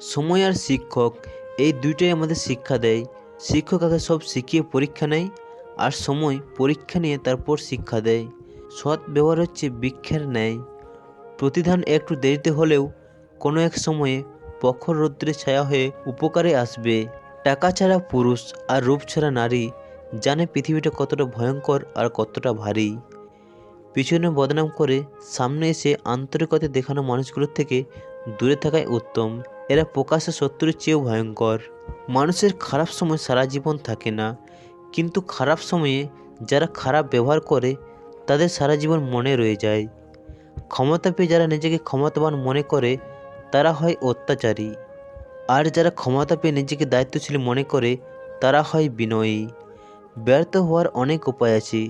সময় আর শিক্ষক এই দুইটাই আমাদের শিক্ষা দেয়। শিক্ষক আগে সব শিখিয়ে পরীক্ষা নেয়, আর সময় পরীক্ষা নিয়ে তারপর শিক্ষা দেয়। সৎ ব্যবহার হচ্ছে বৃক্ষের ন্যায়, প্রতিদান একটু দেরিতে হলেও কোনো এক সময়ে প্রখর রৌদ্রে ছায়া হয়ে উপকারে আসবে। টাকা ছাড়া পুরুষ আর রূপ ছাড়া নারী জানে পৃথিবীটা কতটা ভয়ঙ্কর আর কতটা ভারী। পিছনে বদনাম করে সামনে এসে আন্তরিকতা দেখানো মানুষগুলোর থেকে দূরে থাকাই উত্তম। এরা প্রকাশ্যে শত্রুর চেয়েও ভয়ঙ্কর। মানুষের খারাপ সময় সারা জীবন থাকে না, কিন্তু খারাপ সময়ে যারা খারাপ ব্যবহার করে তাদের সারা জীবন মনে রয়ে যায়। ক্ষমতা পেয়ে যারা নিজেকে ক্ষমতাবান মনে করে তারা হয় অত্যাচারী, আর যারা ক্ষমতা পেয়ে নিজেকে দায়িত্বশীল মনে করে তারা হয় বিনয়ী। ব্যর্থ হওয়ার অনেক উপায় আছে,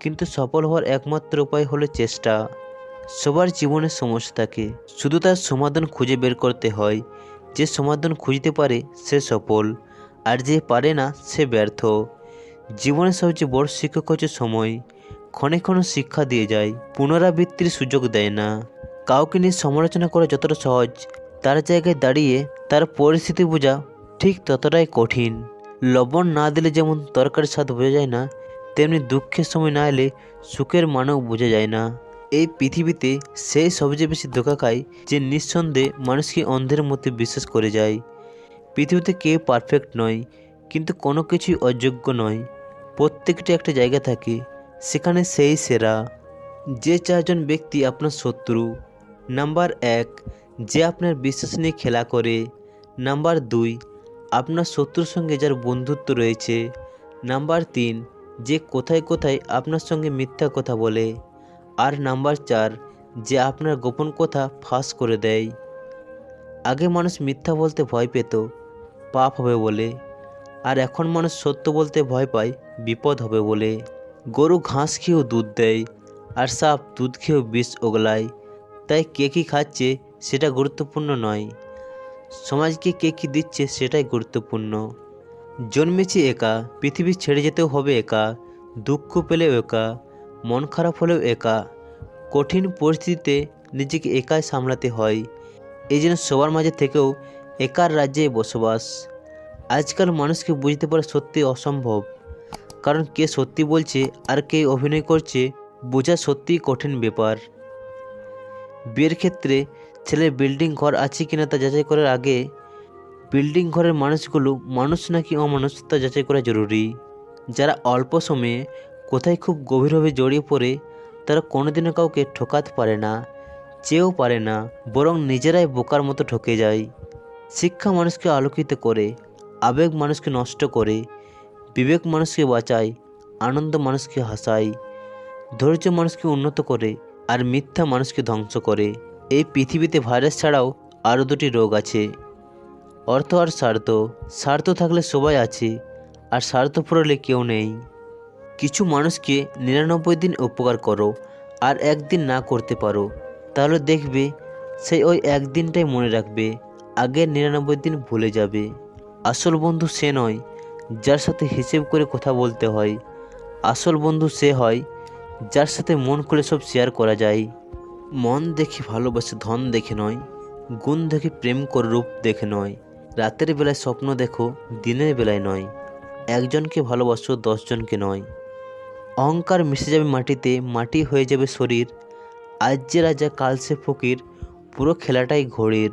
কিন্তু সফল হওয়ার একমাত্র উপায় হলো চেষ্টা। সবার জীবনে সমস্যা থাকে, শুধু তার সমাধান খুঁজে বের করতে হয়। যে সমাধান খুঁজতে পারে সে সফল, আর যে পারে না সে ব্যর্থ। জীবনের সবচেয়ে বড় শিক্ষক হচ্ছে সময়। ক্ষণে ক্ষণে শিক্ষা দিয়ে যায়, পুনরাবৃত্তির সুযোগ দেয় না। কাউকে নিয়ে সমালোচনা করা যতটা সহজ, তার জায়গায় দাঁড়িয়ে তার পরিস্থিতি বোঝা ঠিক ততটাই কঠিন। লবণ না দিলে যেমন তরকারির স্বাদ বোঝা যায় না, তেমনি দুঃখের সময় না এলে সুখের মানও বোঝা যায় না। এই পৃথিবীতে সেই সবচেয়ে বেশি ধোঁকা খায় যে নিঃসন্দেহে মানুষকে অন্ধের মধ্যে বিশ্বাস করে যায়। পৃথিবীতে কেউ পারফেক্ট নয়, কিন্তু কোনো কিছুই অযোগ্য নয়। প্রত্যেকটি একটা জায়গা থাকে, সেখানে সেই সেরা। যে চারজন ব্যক্তি আপনার শত্রু: নাম্বার 1, যে আপনার বিশ্বাস নিয়ে খেলা করে। নাম্বার 2, আপনার শত্রুর সঙ্গে যার বন্ধুত্ব রয়েছে। নাম্বার 3, যে কোথায় কোথায় আপনার সঙ্গে মিথ্যা কথা বলে। আর নাম্বার 4, যে আপনার গোপন কথা ফাঁস করে দেয়। আগে মানুষ মিথ্যা বলতে ভয় পেত পাপ হবে বলে, আর এখন মানুষ সত্য বলতে ভয় পায় বিপদ হবে বলে। গরু ঘাস খেয়েও দুধ দেয়, আর সাপ দুধ খেয়েও বিষ ওগলায়। তাই কে কী খাচ্ছে সেটা গুরুত্বপূর্ণ নয়, সমাজকে কে কী দিচ্ছে সেটাই গুরুত্বপূর্ণ। জন্মেছি একা, পৃথিবী ছেড়ে যেতেও হবে একা। দুঃখ পেলেও একা, মন খারাপ হলেও একা। কঠিন পরিস্থিতিতে নিজেকে একাই সামলাতে হয়। এই জন্য সবার মাঝে থেকেও একার রাজ্যে বসবাস। আজকাল মানুষকে বুঝতে পারা সত্যি অসম্ভব, কারণ কে সত্যি বলছে আর কে অভিনয় করছে বোঝা সত্যিই কঠিন ব্যাপার। বিয়ের ক্ষেত্রে ছেলের বিল্ডিং ঘর আছে কিনা তা যাচাই করার আগে বিল্ডিং ঘরের মানুষগুলো মানুষ নাকি অমানুষ তা যাচাই করা জরুরি। যারা অল্প সময়ে কোথায় খুব গভীরভাবে জড়িয়ে পড়ে তারা কোনোদিনও কাউকে ঠকাতে পারে না, চেয়েও পারে না, বরং নিজেরাই বোকার মতো ঠকে যায়। শিক্ষা মানুষকে আলোকিত করে, আবেগ মানুষকে নষ্ট করে, বিবেক মানুষকে বাঁচায়, আনন্দ মানুষকে হাসায়, ধৈর্য মানুষকে উন্নত করে, আর মিথ্যা মানুষকে ধ্বংস করে। এই পৃথিবীতে ভাইরাস ছাড়াও আরও দুটি রোগ আছে: অর্থ আর স্বার্থ। স্বার্থ থাকলে সবাই আছে, আর স্বার্থপর হলে কেউ নেই। কিছু মানুষকে 99 দিন উপকার করো আর একদিন না করতে পারো, তাহলে দেখবে সেই ওই একদিনটাই মনে রাখবে, আগের 99 দিন ভুলে যাবে। আসল বন্ধু সে নয় যার সাথে হিসেব করে কথা বলতে হয়, আসল বন্ধু সে হয় যার সাথে মন খুলে সব শেয়ার করা যায়। মন দেখে ভালোবাসে, ধন দেখে নয়। গুণ দেখে প্রেম করে, রূপ দেখে নয়। রাতের বেলায় স্বপ্ন দেখো, দিনের বেলায় নয়। একজনকে ভালোবাসো, 10 জনকে নয়। অহংকার মিশে যাবে মাটিতে, মাটি হয়ে যাবে শরীর। আজ যে রাজা কাল সে ফকির, পুরো খেলাটাই ঘড়ির।